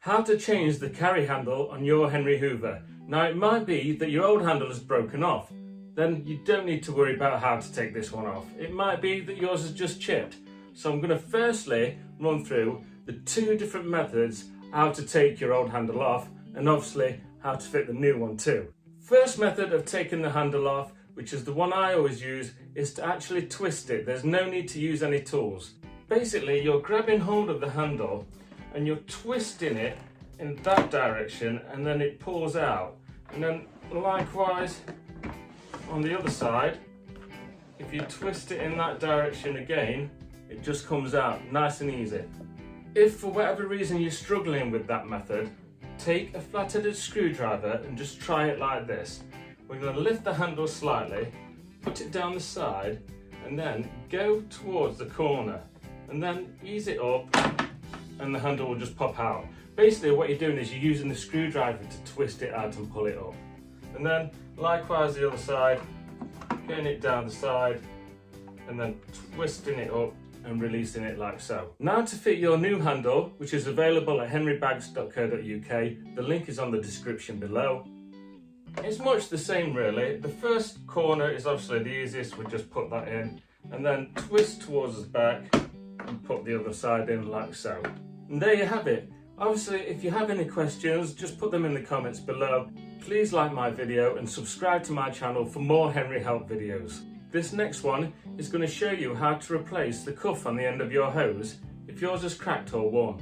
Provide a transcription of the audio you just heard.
How to change the carry handle on your Henry Hoover. Now it might be that your old handle has broken off. Then you don't need to worry about how to take this one off. It might be that yours has just chipped. So I'm going to firstly run through the two different methods how to take your old handle off, and obviously how to fit the new one too. First method of taking the handle off, which is the one I always use, is to actually twist it. There's no need to use any tools. Basically, you're grabbing hold of the handle and you're twisting it in that direction, and then it pulls out. And then likewise on the other side, if you twist it in that direction again, it just comes out nice and easy. If for whatever reason you're struggling with that method, take a flat-headed screwdriver and just try it like this. We're going to lift the handle slightly, put it down the side, and then go towards the corner, and then ease it up, and the handle will just pop out. Basically what you're doing is you're using the screwdriver to twist it out and pull it up. And then likewise the other side, getting it down the side, and then twisting it up and releasing it like so. Now to fit your new handle, which is available at henrybags.co.uk, the link is on the description below. It's much the same really. The first corner is obviously the easiest, we just put that in, and then twist towards the back and put the other side in like so. And there you have it. Obviously, if you have any questions, just put them in the comments below. Please like my video and subscribe to my channel for more Henry help videos. This next one is going to show you how to replace the cuff on the end of your hose if yours is cracked or worn.